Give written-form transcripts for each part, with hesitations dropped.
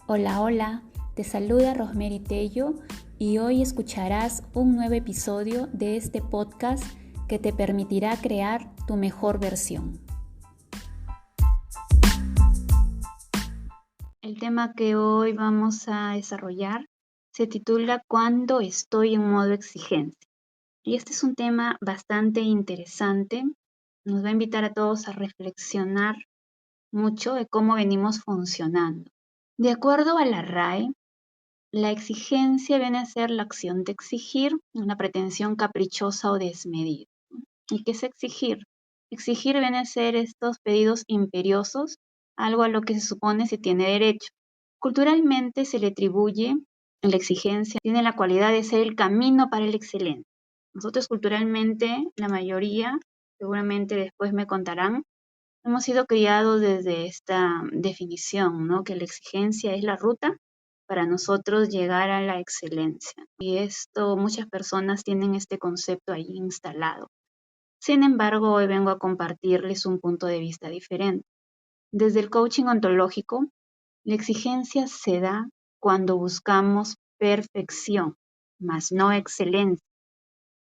Hola, hola, te saluda Rosemary Tello y hoy escucharás un nuevo episodio de este podcast que te permitirá crear tu mejor versión. El tema que hoy vamos a desarrollar se titula ¿Cuándo estoy en modo exigencia? Y este es un tema bastante interesante. Nos va a invitar a todos a reflexionar mucho de cómo venimos funcionando. De acuerdo a la RAE, la exigencia viene a ser la acción de exigir, una pretensión caprichosa o desmedida. ¿Y qué es exigir? Exigir viene a ser estos pedidos imperiosos, algo a lo que se supone se tiene derecho. Culturalmente se le atribuye la exigencia, tiene la cualidad de ser el camino para el excelente. Nosotros culturalmente, la mayoría, seguramente después me contarán, hemos sido criados desde esta definición, ¿no? Que la exigencia es la ruta para nosotros llegar a la excelencia. Y esto, muchas personas tienen este concepto ahí instalado. Sin embargo, hoy vengo a compartirles un punto de vista diferente. Desde el coaching ontológico, la exigencia se da cuando buscamos perfección, mas no excelencia,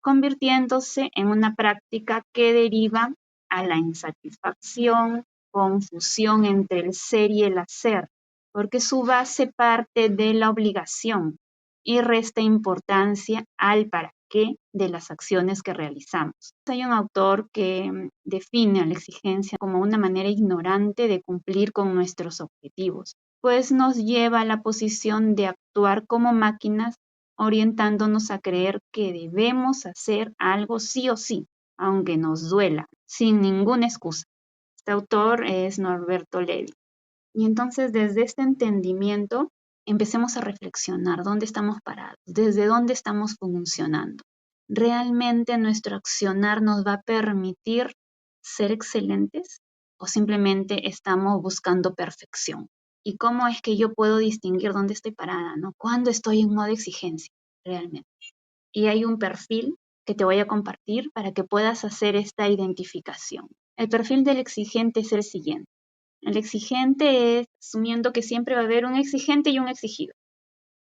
convirtiéndose en una práctica que deriva a la insatisfacción, confusión entre el ser y el hacer, porque su base parte de la obligación y resta importancia al para qué de las acciones que realizamos. Hay un autor que define a la exigencia como una manera ignorante de cumplir con nuestros objetivos, pues nos lleva a la posición de actuar como máquinas orientándonos a creer que debemos hacer algo sí o sí, aunque nos duela, sin ninguna excusa. Este autor es Norberto Levi. Y entonces desde este entendimiento empecemos a reflexionar dónde estamos parados, desde dónde estamos funcionando. ¿Realmente nuestro accionar nos va a permitir ser excelentes o simplemente estamos buscando perfección? ¿Y cómo es que yo puedo distinguir dónde estoy parada, ¿no? ¿Cuándo estoy en modo exigencia realmente? Y hay un perfil que te voy a compartir para que puedas hacer esta identificación. El perfil del exigente es el siguiente. El exigente es asumiendo que siempre va a haber un exigente y un exigido.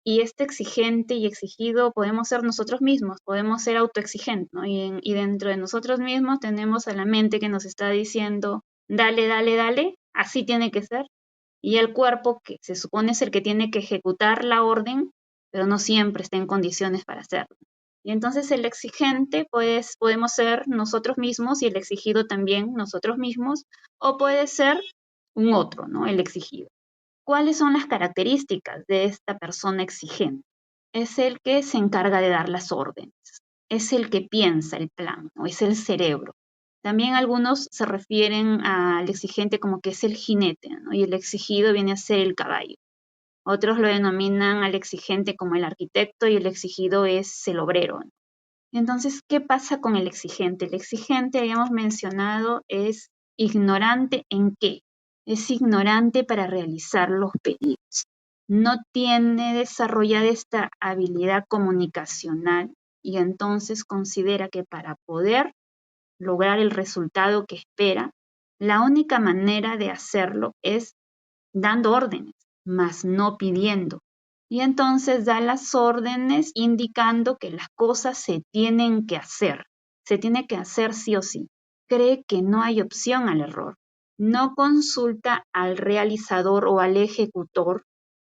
Y este exigente y exigido podemos ser nosotros mismos, podemos ser autoexigentes, ¿no? Y dentro de nosotros mismos tenemos a la mente que nos está diciendo, dale, dale, dale, así tiene que ser. Y el cuerpo, que se supone es el que tiene que ejecutar la orden, pero no siempre está en condiciones para hacerlo. Y entonces el exigente, pues podemos ser nosotros mismos y el exigido también nosotros mismos, o puede ser un otro, ¿no? El exigido. ¿Cuáles son las características de esta persona exigente? Es el que se encarga de dar las órdenes, es el que piensa el plan, o es el cerebro. También algunos se refieren al exigente como que es el jinete, ¿no? Y el exigido viene a ser el caballo. Otros lo denominan al exigente como el arquitecto y el exigido es el obrero, ¿no? Entonces, ¿qué pasa con el exigente? El exigente, habíamos mencionado, es ignorante en qué. Es ignorante para realizar los pedidos. No tiene desarrollada esta habilidad comunicacional y entonces considera que para poder lograr el resultado que espera, la única manera de hacerlo es dando órdenes, mas no pidiendo. Y entonces da las órdenes indicando que las cosas se tienen que hacer. Se tiene que hacer sí o sí. Cree que no hay opción al error. No consulta al realizador o al ejecutor,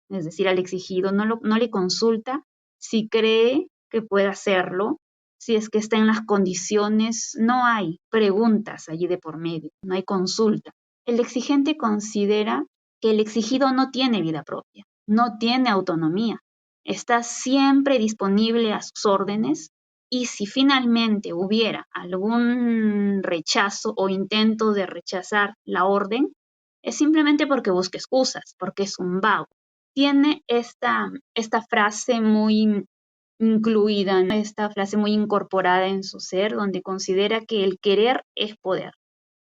es decir, al exigido, no le consulta si cree que puede hacerlo, si es que está en las condiciones. No hay preguntas allí de por medio, no hay consulta. El exigente considera que el exigido no tiene vida propia, no tiene autonomía, está siempre disponible a sus órdenes y si finalmente hubiera algún rechazo o intento de rechazar la orden, es simplemente porque busca excusas, porque es un vago. Tiene esta frase muy incluida, ¿no? Esta frase muy incorporada en su ser, donde considera que el querer es poder.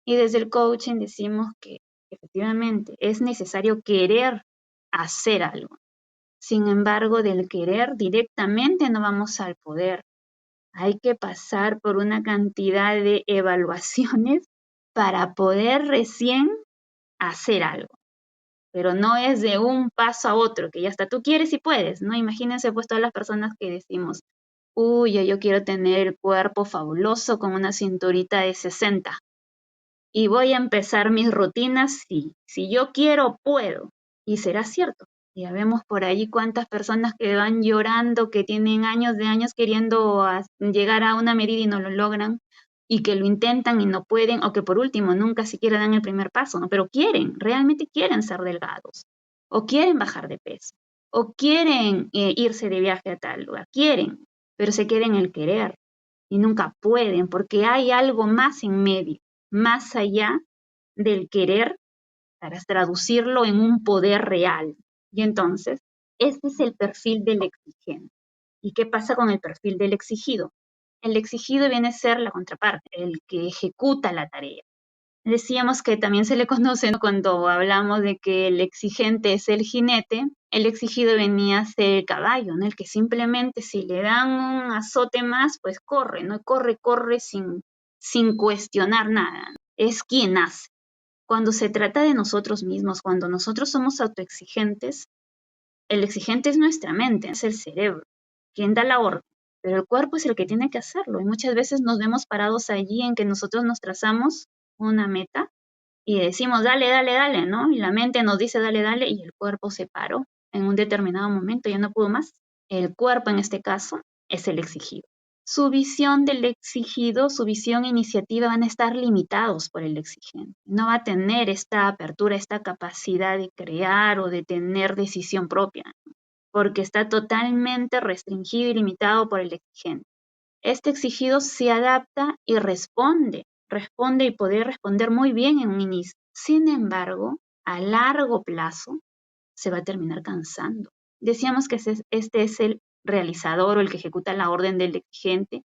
Y desde el coaching decimos que efectivamente es necesario querer hacer algo. Sin embargo, del querer directamente no vamos al poder. Hay que pasar por una cantidad de evaluaciones para poder recién hacer algo. pero no es de un paso a otro, que ya hasta tú quieres y puedes, ¿no? Imagínense pues todas las personas que decimos, uy, yo quiero tener el cuerpo fabuloso con una cinturita de 60 y voy a empezar mis rutinas, sí, si yo quiero, puedo, y será cierto. Ya vemos por ahí cuántas personas que van llorando, que tienen años de años queriendo llegar a una medida y no lo logran, y que lo intentan y no pueden, o que por último nunca siquiera dan el primer paso, ¿no? Pero quieren, realmente quieren ser delgados, o quieren bajar de peso, o quieren irse de viaje a tal lugar, quieren, pero se queda en el querer y nunca pueden porque hay algo más en medio, más allá del querer para traducirlo en un poder real. Y entonces, este es el perfil del exigente. ¿Y qué pasa con el perfil del exigido? El exigido viene a ser la contraparte, el que ejecuta la tarea. Decíamos que también se le conoce, ¿no? Cuando hablamos de que el exigente es el jinete, el exigido venía a ser el caballo, ¿no? El que simplemente si le dan un azote más, pues corre, ¿no? Corre sin cuestionar nada, ¿no? Es quien hace. Cuando se trata de nosotros mismos, cuando nosotros somos autoexigentes, el exigente es nuestra mente, es el cerebro, quien da la orden, pero el cuerpo es el que tiene que hacerlo. Y muchas veces nos vemos parados allí en que nosotros nos trazamos una meta y decimos, dale, dale, dale, ¿no? Y la mente nos dice, dale, dale, y el cuerpo se paró en un determinado momento, ya no pudo más. El cuerpo, en este caso, es el exigido. Su visión del exigido, su visión e iniciativa van a estar limitados por el exigente. No va a tener esta apertura, esta capacidad de crear o de tener decisión propia, ¿no? Porque está totalmente restringido y limitado por el exigente. Este exigido se adapta y responde y puede responder muy bien en un inicio. Sin embargo, a largo plazo se va a terminar cansando. Decíamos que este es el realizador o el que ejecuta la orden del exigente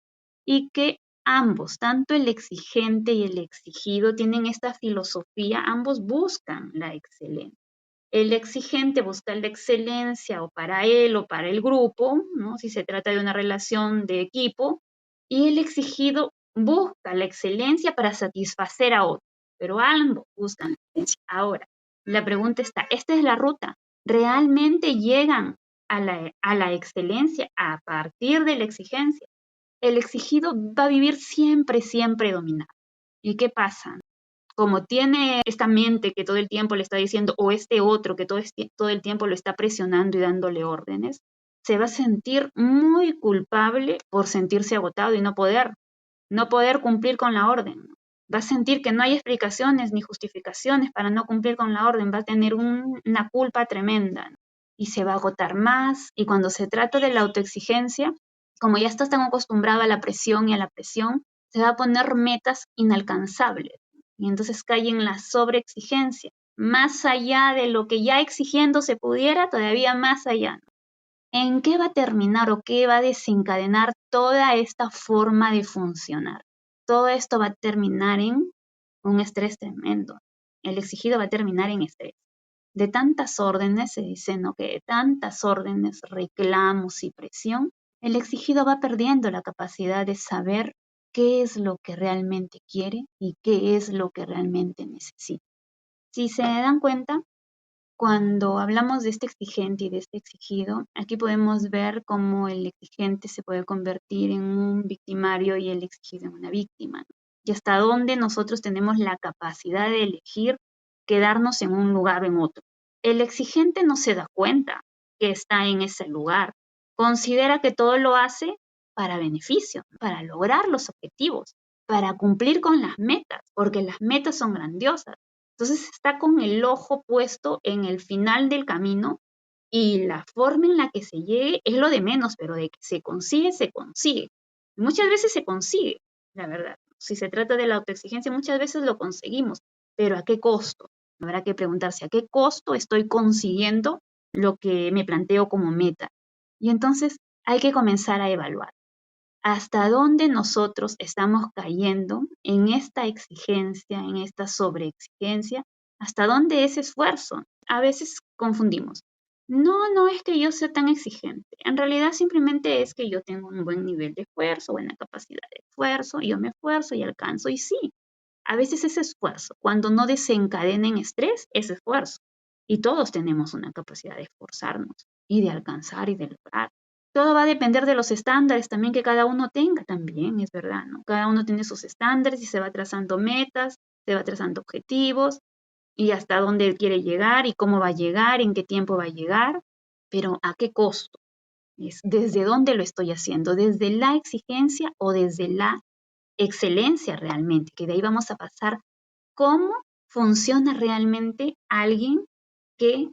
y que ambos, tanto el exigente y el exigido, tienen esta filosofía, ambos buscan la excelencia. El exigente busca la excelencia o para él o para el grupo, ¿no? Si se trata de una relación de equipo, y el exigido busca la excelencia para satisfacer a otro, pero ambos buscan la excelencia. Ahora, la pregunta está, ¿esta es la ruta? ¿Realmente llegan a la excelencia a partir de la exigencia? El exigido va a vivir siempre, siempre dominado. ¿Y qué pasa? Como tiene esta mente que todo el tiempo le está diciendo, o este otro que todo el tiempo lo está presionando y dándole órdenes, se va a sentir muy culpable por sentirse agotado y no poder cumplir con la orden. Va a sentir que no hay explicaciones ni justificaciones para no cumplir con la orden, va a tener una culpa tremenda, ¿no? Y se va a agotar más. Y cuando se trata de la autoexigencia, como ya estás tan acostumbrado a la presión y a la presión, se va a poner metas inalcanzables y entonces cae en la sobreexigencia, más allá de lo que ya exigiendo se pudiera, todavía más allá, ¿no? ¿En qué va a terminar o qué va a desencadenar toda esta forma de funcionar? Todo esto va a terminar en un estrés tremendo. El exigido va a terminar en estrés. De tantas órdenes, se dice, ¿no? Que de tantas órdenes, reclamos y presión, el exigido va perdiendo la capacidad de saber qué es lo que realmente quiere y qué es lo que realmente necesita. Si se dan cuenta, cuando hablamos de este exigente y de este exigido, aquí podemos ver cómo el exigente se puede convertir en un victimario y el exigido en una víctima, ¿no? Y hasta dónde nosotros tenemos la capacidad de elegir quedarnos en un lugar o en otro. El exigente no se da cuenta que está en ese lugar. Considera que todo lo hace para beneficio, para lograr los objetivos, para cumplir con las metas, porque las metas son grandiosas. Entonces está con el ojo puesto en el final del camino y la forma en la que se llegue es lo de menos, pero de que se consigue, se consigue. Muchas veces se consigue, la verdad. Si se trata de la autoexigencia, muchas veces lo conseguimos, pero ¿a qué costo? Habrá que preguntarse, ¿a qué costo estoy consiguiendo lo que me planteo como meta? Y entonces hay que comenzar a evaluar hasta dónde nosotros estamos cayendo en esta exigencia, en esta sobreexigencia, hasta dónde es esfuerzo. A veces confundimos. No, no es que yo sea tan exigente. En realidad simplemente es que yo tengo un buen nivel de esfuerzo, buena capacidad de esfuerzo, y yo me esfuerzo y alcanzo. Y sí, a veces es esfuerzo. Cuando no desencadena en estrés, es esfuerzo. Y todos tenemos una capacidad de esforzarnos y de alcanzar y de lograr. Todo va a depender de los estándares también que cada uno tenga también, es verdad, ¿no? Cada uno tiene sus estándares y se va trazando metas, se va trazando objetivos y hasta dónde quiere llegar y cómo va a llegar, en qué tiempo va a llegar, pero a qué costo. Es desde dónde lo estoy haciendo, desde la exigencia o desde la excelencia realmente, que de ahí vamos a pasar cómo funciona realmente alguien que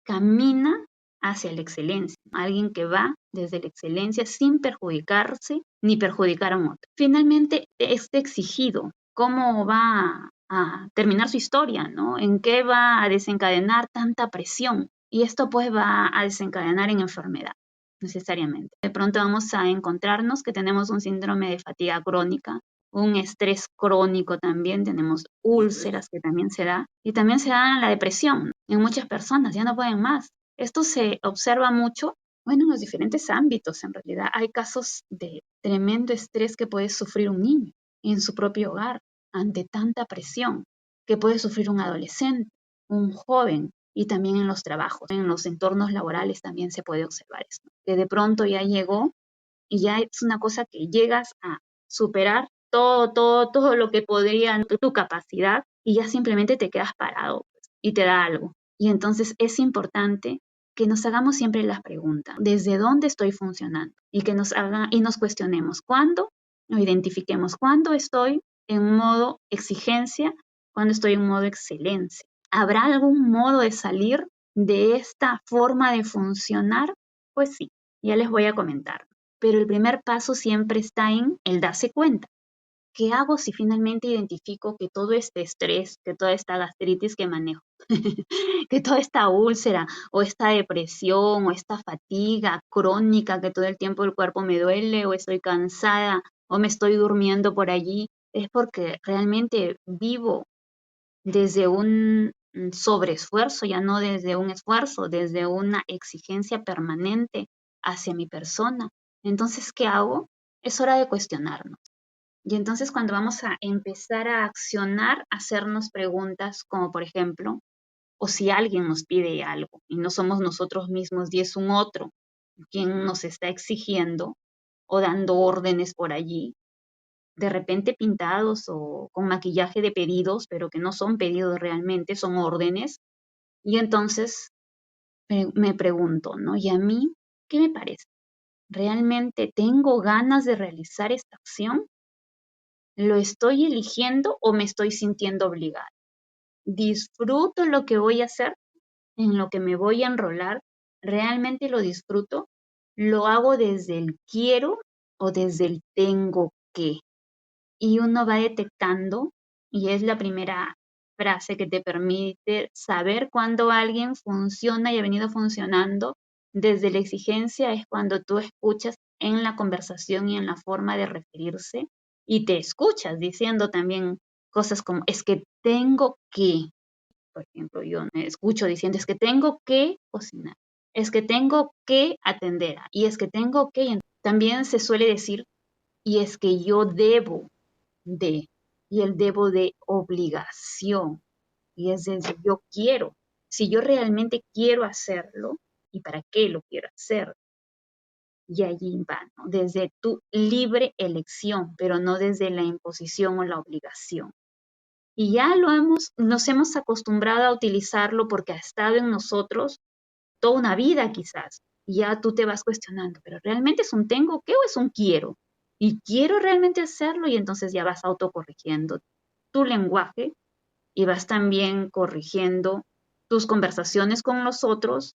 camina hacia la excelencia, alguien que va desde la excelencia sin perjudicarse ni perjudicar a un otro. Finalmente, este exigido, cómo va a terminar su historia, ¿no? ¿En qué va a desencadenar tanta presión? Y esto pues va a desencadenar en enfermedad, necesariamente. De pronto vamos a encontrarnos que tenemos un síndrome de fatiga crónica, un estrés crónico también, tenemos úlceras que también se da, y también se da la depresión en muchas personas, ya no pueden más. Esto se observa mucho, bueno, en los diferentes ámbitos en realidad. Hay casos de tremendo estrés que puede sufrir un niño en su propio hogar ante tanta presión, que puede sufrir un adolescente, un joven, y también en los trabajos, en los entornos laborales también se puede observar esto, que de pronto ya llegó y ya es una cosa que llegas a superar todo lo que podría tu capacidad y ya simplemente te quedas parado pues, y te da algo. Y entonces es importante que nos hagamos siempre las preguntas, ¿desde dónde estoy funcionando? Y que nos haga y nos cuestionemos cuándo, o identifiquemos cuándo estoy en modo exigencia, cuándo estoy en modo excelencia. ¿Habrá algún modo de salir de esta forma de funcionar? Pues sí, ya les voy a comentar. Pero el primer paso siempre está en el darse cuenta. ¿Qué hago si finalmente identifico que todo este estrés, que toda esta gastritis que manejo, que toda esta úlcera o esta depresión o esta fatiga crónica, que todo el tiempo el cuerpo me duele o estoy cansada o me estoy durmiendo por allí, es porque realmente vivo desde un sobreesfuerzo, ya no desde un esfuerzo, desde una exigencia permanente hacia mi persona? Entonces, ¿qué hago? Es hora de cuestionarnos. Y entonces cuando vamos a empezar a accionar, hacernos preguntas como por ejemplo, o si alguien nos pide algo y no somos nosotros mismos y es un otro quien nos está exigiendo o dando órdenes por allí, de repente pintados o con maquillaje de pedidos, pero que no son pedidos realmente, son órdenes. Y entonces me pregunto, ¿no? ¿Y a mí qué me parece? ¿Realmente tengo ganas de realizar esta acción? ¿Lo estoy eligiendo o me estoy sintiendo obligada? ¿Disfruto lo que voy a hacer, en lo que me voy a enrolar? ¿Realmente lo disfruto? ¿Lo hago desde el quiero o desde el tengo que? Y uno va detectando, y es la primera frase que te permite saber cuándo alguien funciona y ha venido funcionando desde la exigencia, es cuando tú escuchas en la conversación y en la forma de referirse y te escuchas diciendo también cosas como es que tengo que, por ejemplo, yo me escucho diciendo es que tengo que cocinar, es que tengo que atender y es que tengo que, también se suele decir y es que yo debo de, y el debo de obligación, y es decir, yo quiero, si yo realmente quiero hacerlo, ¿y para qué lo quiero hacer? Y allí va, ¿no? Desde tu libre elección, pero no desde la imposición o la obligación. Y ya nos hemos acostumbrado a utilizarlo porque ha estado en nosotros toda una vida quizás. Y ya tú te vas cuestionando, pero ¿realmente es un tengo que o es un quiero? Y quiero realmente hacerlo y entonces ya vas autocorrigiendo tu lenguaje y vas también corrigiendo tus conversaciones con los otros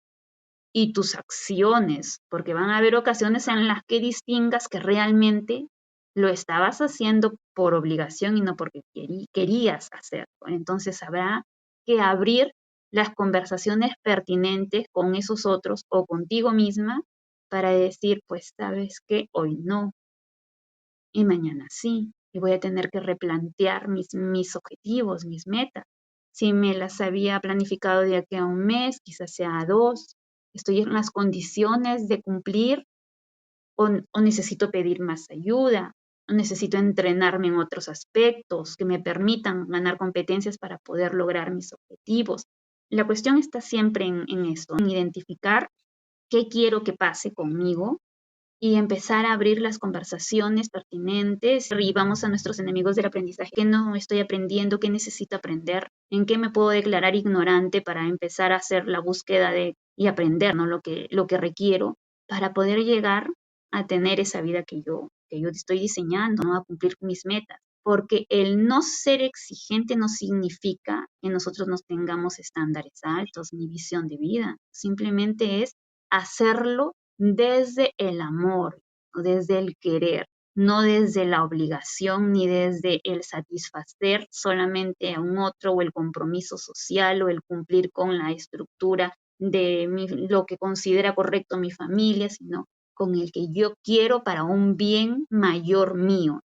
y tus acciones, porque van a haber ocasiones en las que distingas que realmente lo estabas haciendo por obligación y no porque querías hacerlo. Entonces habrá que abrir las conversaciones pertinentes con esos otros o contigo misma para decir, pues sabes que hoy no y mañana sí, y voy a tener que replantear mis objetivos, mis metas. Si me las había planificado de aquí a un mes, quizás sea a dos, estoy en las condiciones de cumplir o necesito pedir más ayuda, o necesito entrenarme en otros aspectos que me permitan ganar competencias para poder lograr mis objetivos. La cuestión está siempre en esto, en identificar qué quiero que pase conmigo y empezar a abrir las conversaciones pertinentes y vamos a nuestros enemigos del aprendizaje. ¿Qué no estoy aprendiendo? ¿Qué necesito aprender? ¿En qué me puedo declarar ignorante para empezar a hacer la búsqueda y aprender, ¿no? lo que requiero para poder llegar a tener esa vida que yo estoy diseñando, ¿no? A cumplir mis metas? Porque el no ser exigente no significa que nosotros nos tengamos estándares altos ni visión de vida. Simplemente es hacerlo desde el amor, desde el querer, no desde la obligación ni desde el satisfacer solamente a un otro o el compromiso social o el cumplir con la estructura de lo que considera correcto mi familia, sino con el que yo quiero para un bien mayor mío.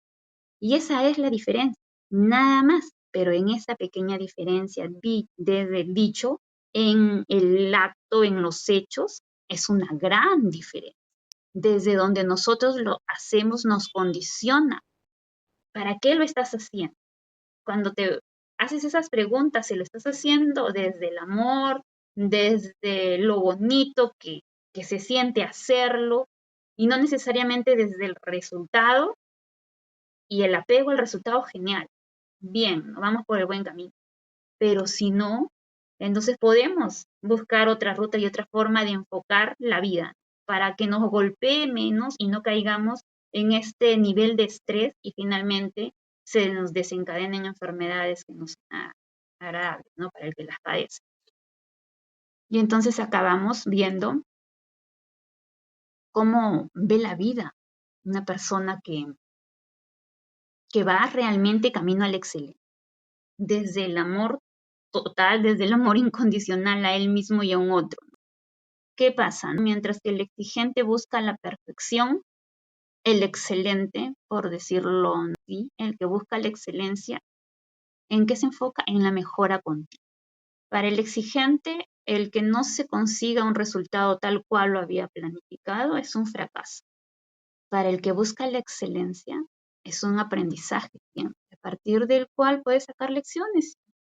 Y esa es la diferencia, nada más, pero en esa pequeña diferencia desde el dicho, en el acto, en los hechos, es una gran diferencia. Desde donde nosotros lo hacemos nos condiciona. ¿Para qué lo estás haciendo? Cuando te haces esas preguntas, si lo estás haciendo desde el amor, desde lo bonito que se siente hacerlo, y no necesariamente desde el resultado, y el apego al resultado, genial. Bien, vamos por el buen camino. Pero si no, entonces podemos buscar otra ruta y otra forma de enfocar la vida para que nos golpee menos y no caigamos en este nivel de estrés y finalmente se nos desencadenen enfermedades que no son agradables, ¿no? Para el que las padece. Y entonces acabamos viendo cómo ve la vida una persona que va realmente camino al excelencia, desde el amor total, desde el amor incondicional a él mismo y a un otro. ¿Qué pasa? Mientras que el exigente busca la perfección, el excelente, por decirlo así, el que busca la excelencia, ¿en qué se enfoca? En la mejora continua. Para el exigente, el que no se consiga un resultado tal cual lo había planificado es un fracaso. Para el que busca la excelencia, es un aprendizaje, a partir del cual puede sacar lecciones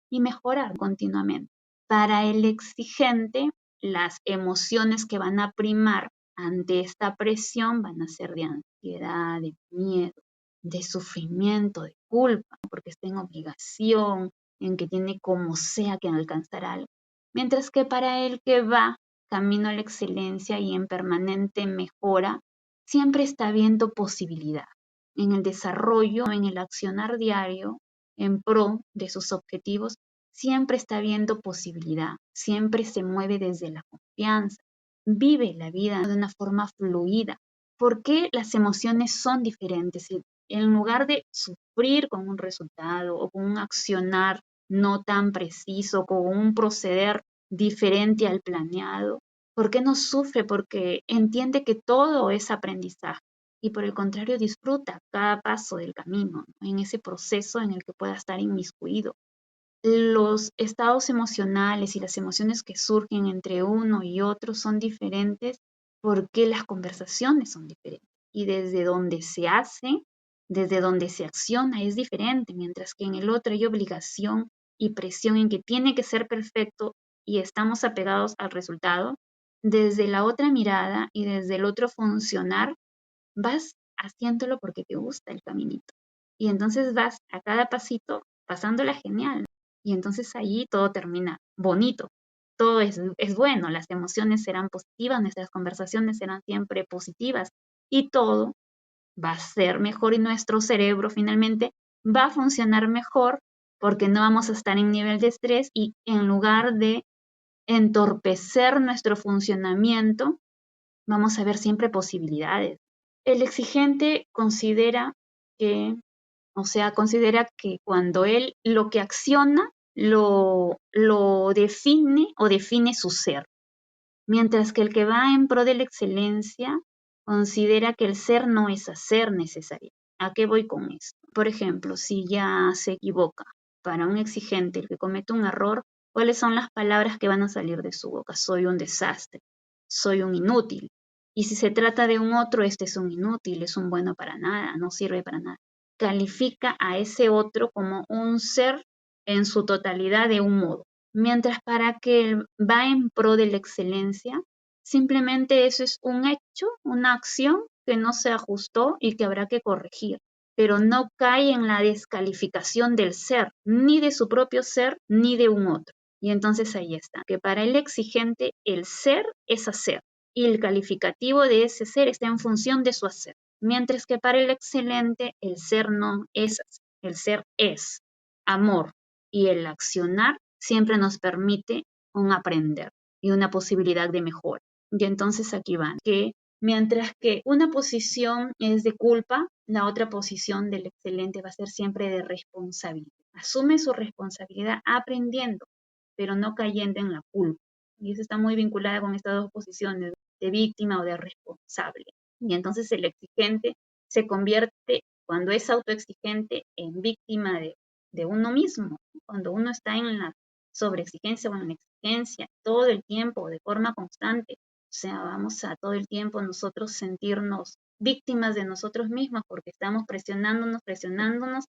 y mejorar continuamente. Para el exigente, las emociones que van a primar ante esta presión van a ser de ansiedad, de miedo, de sufrimiento, de culpa, porque está en obligación, en que tiene como sea que alcanzar algo. Mientras que para el que va camino a la excelencia y en permanente mejora, siempre está viendo posibilidad en el desarrollo, en el accionar diario, en pro de sus objetivos, siempre está viendo posibilidad, siempre se mueve desde la confianza, vive la vida de una forma fluida. ¿Por qué las emociones son diferentes? En lugar de sufrir con un resultado o con un accionar no tan preciso, con un proceder diferente al planeado, ¿por qué no sufre? Porque entiende que todo es aprendizaje y por el contrario disfruta cada paso del camino, ¿no? En ese proceso en el que pueda estar inmiscuido. Los estados emocionales y las emociones que surgen entre uno y otro son diferentes porque las conversaciones son diferentes y desde donde se hace, desde donde se acciona es diferente, mientras que en el otro hay obligación y presión en que tiene que ser perfecto y estamos apegados al resultado. Desde la otra mirada y desde el otro funcionar, vas haciéndolo porque te gusta el caminito. Y entonces vas a cada pasito pasándola genial. Y entonces allí todo termina bonito. Todo es bueno, las emociones serán positivas, nuestras conversaciones serán siempre positivas y todo va a ser mejor y nuestro cerebro finalmente va a funcionar mejor porque no vamos a estar en nivel de estrés y en lugar de entorpecer nuestro funcionamiento, vamos a ver siempre posibilidades. El exigente considera que, considera que cuando él lo que acciona lo define o define su ser, mientras que el que va en pro de la excelencia considera que el ser no es hacer necesario. ¿A qué voy con esto? Por ejemplo, si ya se equivoca, para un exigente, el que comete un error, ¿cuáles son las palabras que van a salir de su boca? Soy un desastre, soy un inútil. Y si se trata de un otro, este es un inútil, es un bueno para nada, no sirve para nada. Califica a ese otro como un ser en su totalidad de un modo. Mientras para que va en pro de la excelencia, simplemente eso es un hecho, una acción que no se ajustó y que habrá que corregir, pero no cae en la descalificación del ser, ni de su propio ser, ni de un otro. Y entonces ahí está, que para el exigente el ser es hacer y el calificativo de ese ser está en función de su hacer, mientras que para el excelente el ser no es hacer, el ser es amor y el accionar siempre nos permite un aprender y una posibilidad de mejora. Y entonces aquí van, que mientras que una posición es de culpa, la otra posición del excelente va a ser siempre de responsabilidad. Asume su responsabilidad aprendiendo, pero no cayendo en la culpa. Y eso está muy vinculada con estas dos posiciones, de víctima o de responsable. Y entonces el exigente se convierte, cuando es autoexigente, en víctima de uno mismo. Cuando uno está en la sobreexigencia o en la exigencia todo el tiempo, de forma constante, o sea, vamos a todo el tiempo nosotros sentirnos víctimas de nosotros mismos porque estamos presionándonos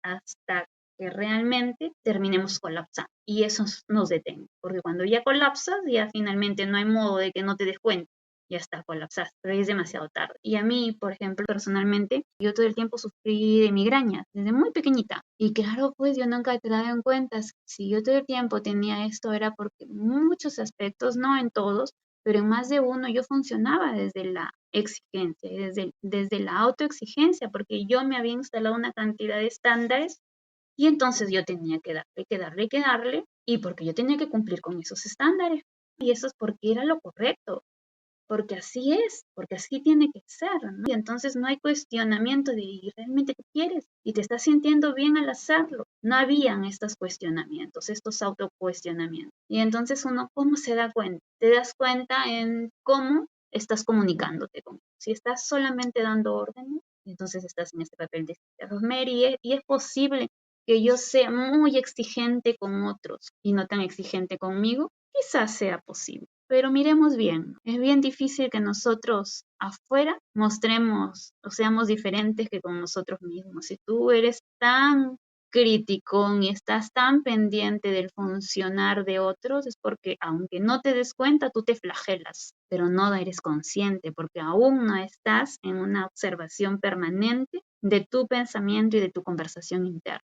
hasta que realmente terminemos colapsando. Y eso nos detiene, porque cuando ya colapsas, ya finalmente no hay modo de que no te des cuenta, ya está, colapsaste, pero es demasiado tarde. Y a mí, por ejemplo, personalmente, yo todo el tiempo sufrí de migraña, desde muy pequeñita. Y claro, pues yo nunca te daba en cuenta, si yo todo el tiempo tenía esto, era porque en muchos aspectos, no en todos, pero en más de uno yo funcionaba desde la exigencia, desde la autoexigencia, porque yo me había instalado una cantidad de estándares y entonces yo tenía que darle, y porque yo tenía que cumplir con esos estándares. Y eso es porque era lo correcto, porque así es, porque así tiene que ser, ¿no? Y entonces no hay cuestionamiento de ¿y realmente qué quieres? Y te estás sintiendo bien al hacerlo. No habían estos cuestionamientos, estos autocuestionamientos. Y entonces uno, ¿cómo se da cuenta? Te das cuenta en cómo estás comunicándote con él. Si estás solamente dando órdenes, entonces estás en este papel de Rosemary, y es posible que yo sea muy exigente con otros y no tan exigente conmigo, quizás sea posible. Pero miremos bien, es bien difícil que nosotros afuera mostremos o seamos diferentes que con nosotros mismos. Si tú eres tan crítico y estás tan pendiente del funcionar de otros, es porque aunque no te des cuenta, tú te flagelas, pero no eres consciente porque aún no estás en una observación permanente de tu pensamiento y de tu conversación interna.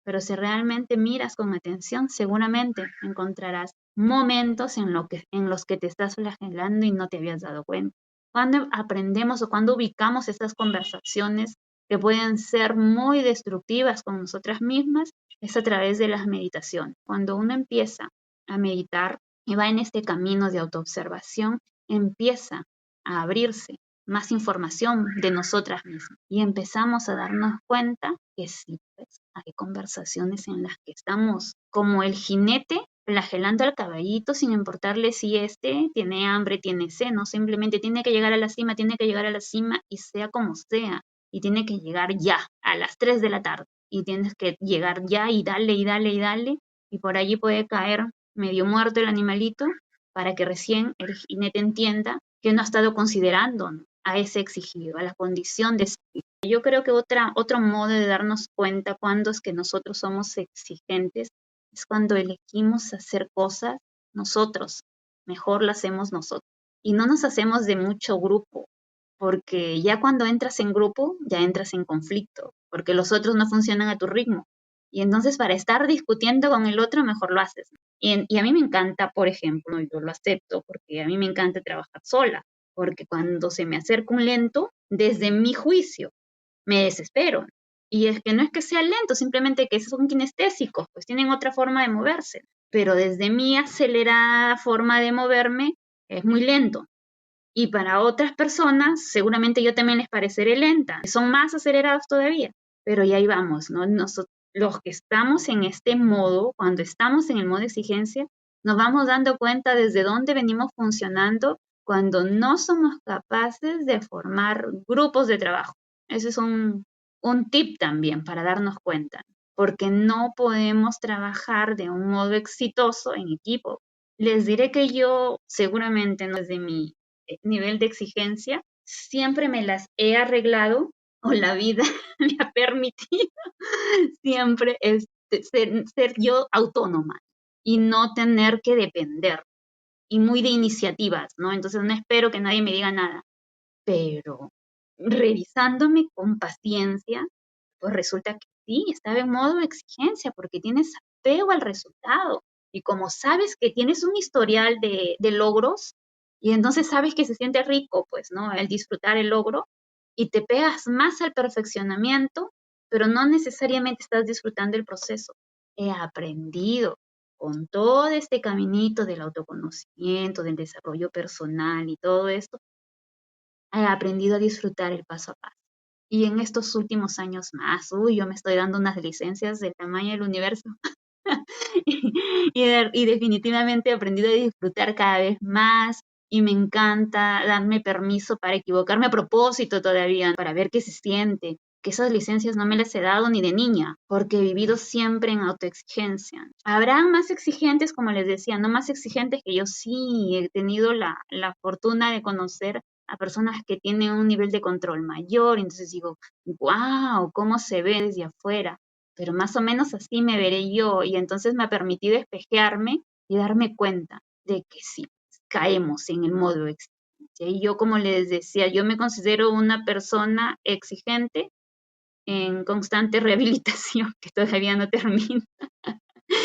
Pero si realmente miras con atención, seguramente encontrarás momentos en los que te estás flagelando y no te habías dado cuenta. Cuando aprendemos o cuando ubicamos estas conversaciones que pueden ser muy destructivas con nosotras mismas, es a través de las meditaciones. Cuando uno empieza a meditar y va en este camino de autoobservación, empieza a abrirse más información de nosotras mismas y empezamos a darnos cuenta que sí, pues, hay conversaciones en las que estamos como el jinete flagelando al caballito sin importarle si este tiene hambre, tiene sed, no, simplemente tiene que llegar a la cima, tiene que llegar a la cima y sea como sea, y tiene que llegar ya, a las 3 de la tarde, y tienes que llegar ya y dale y dale y dale, y por allí puede caer medio muerto el animalito para que recién el jinete entienda que no ha estado considerando, ¿no?, a ese exigido, a la condición de exigido. Yo creo que otro modo de darnos cuenta cuando es que nosotros somos exigentes es cuando elegimos hacer cosas nosotros, mejor las hacemos nosotros. Y no nos hacemos de mucho grupo, porque ya cuando entras en grupo, ya entras en conflicto, porque los otros no funcionan a tu ritmo. Y entonces para estar discutiendo con el otro, mejor lo haces. Y a mí me encanta, por ejemplo, yo lo acepto, porque a mí me encanta trabajar sola, porque cuando se me acerca un lento, desde mi juicio, me desespero. Y es que no es que sea lento, simplemente que son kinestésicos, pues tienen otra forma de moverse. Pero desde mi acelerada forma de moverme es muy lento. Y para otras personas, seguramente yo también les pareceré lenta, son más acelerados todavía. Pero ya ahí vamos, ¿no? Nosotros, los que estamos en este modo, cuando estamos en el modo de exigencia, nos vamos dando cuenta desde dónde venimos funcionando cuando no somos capaces de formar grupos de trabajo. Ese es un tip también para darnos cuenta, porque no podemos trabajar de un modo exitoso en equipo. Les diré que yo seguramente no desde mi nivel de exigencia, siempre me las he arreglado o la vida me ha permitido siempre ser yo autónoma. y no tener que depender, y muy de iniciativas, ¿no? Entonces no espero que nadie me diga nada, pero revisándome con paciencia, pues resulta que sí, estaba en modo de exigencia porque tienes apego al resultado. Y como sabes que tienes un historial de logros, y entonces sabes que se siente rico, pues, ¿no? El disfrutar el logro, y te pegas más al perfeccionamiento, pero no necesariamente estás disfrutando el proceso. He aprendido con todo este caminito del autoconocimiento, del desarrollo personal y todo esto, he aprendido a disfrutar el paso a paso. Y en estos últimos años más, yo me estoy dando unas licencias del tamaño del universo. Y definitivamente he aprendido a disfrutar cada vez más y me encanta darme permiso para equivocarme a propósito todavía, para ver qué se siente, que esas licencias no me las he dado ni de niña, porque he vivido siempre en autoexigencia. Habrán más exigentes, como les decía, no más exigentes que yo. Sí, he tenido la fortuna de conocer a personas que tienen un nivel de control mayor, entonces digo, wow, cómo se ve desde afuera, pero más o menos así me veré yo, y entonces me ha permitido espejearme y darme cuenta de que sí, caemos en el modo de exigencia. Y yo, como les decía, yo me considero una persona exigente en constante rehabilitación, que todavía no termina,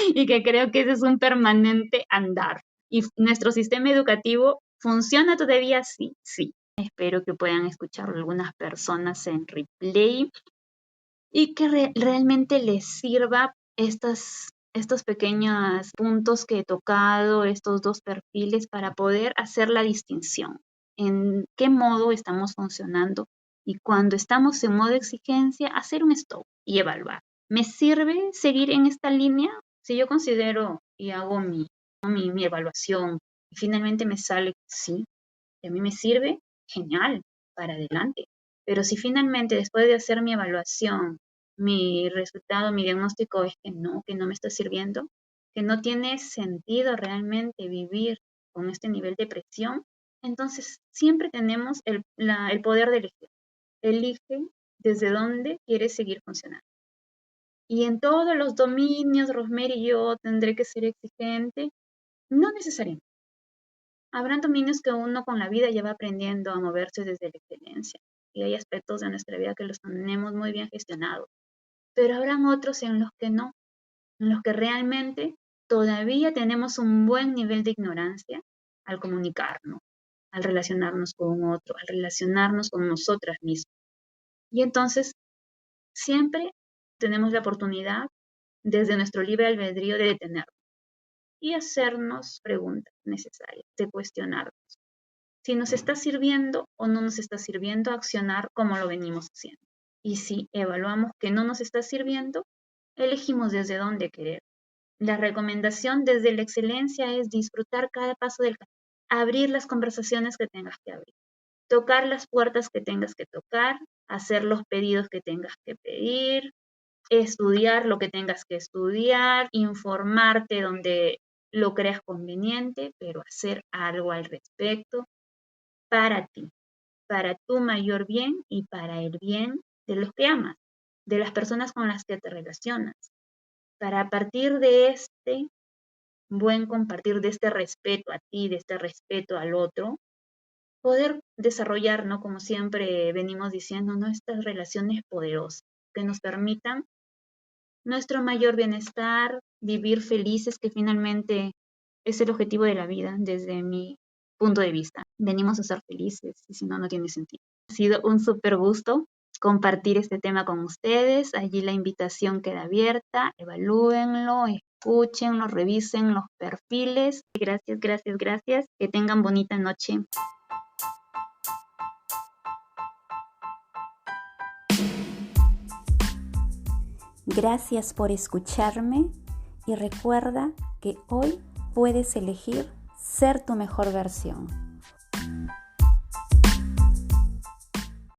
y que creo que ese es un permanente andar. Y nuestro sistema educativo funciona todavía así, sí. Espero que puedan escucharlo algunas personas en replay y que realmente les sirva estos pequeños puntos que he tocado, estos dos perfiles, para poder hacer la distinción en qué modo estamos funcionando, y cuando estamos en modo exigencia, hacer un stop y evaluar. ¿Me sirve seguir en esta línea? Si yo considero y hago mi evaluación y finalmente me sale sí, y a mí me sirve, genial, para adelante. Pero si finalmente después de hacer mi evaluación, mi resultado, mi diagnóstico es que no me está sirviendo, que no tiene sentido realmente vivir con este nivel de presión, entonces siempre tenemos el poder de elegir. Elige desde dónde quieres seguir funcionando. Y en todos los dominios, Rosemary, yo tendré que ser exigente. No necesariamente. Habrán dominios que uno con la vida ya va aprendiendo a moverse desde la excelencia, y hay aspectos de nuestra vida que los tenemos muy bien gestionados, pero habrán otros en los que no, en los que realmente todavía tenemos un buen nivel de ignorancia al comunicarnos, al relacionarnos con otro, al relacionarnos con nosotras mismas. Y entonces siempre tenemos la oportunidad, desde nuestro libre albedrío, de detenernos y hacernos preguntas necesarias, de cuestionarnos si nos está sirviendo o no nos está sirviendo accionar como lo venimos haciendo. Y si evaluamos que no nos está sirviendo, elegimos desde dónde querer. La recomendación desde la excelencia es disfrutar cada paso del camino, abrir las conversaciones que tengas que abrir, tocar las puertas que tengas que tocar, hacer los pedidos que tengas que pedir, estudiar lo que tengas que estudiar, informarte donde lo creas conveniente, pero hacer algo al respecto para ti, para tu mayor bien y para el bien de los que amas, de las personas con las que te relacionas, para a partir de este buen compartir, de este respeto a ti, de este respeto al otro, poder desarrollar, ¿no? Como siempre venimos diciendo, ¿no? Estas relaciones poderosas que nos permitan nuestro mayor bienestar, vivir felices, que finalmente es el objetivo de la vida desde mi punto de vista. Venimos a ser felices, y si no, no tiene sentido. Ha sido un súper gusto compartir este tema con ustedes. Allí la invitación queda abierta. Evalúenlo, escúchenlo, revisen los perfiles. Gracias, gracias, gracias. Que tengan bonita noche. Gracias por escucharme y recuerda que hoy puedes elegir ser tu mejor versión.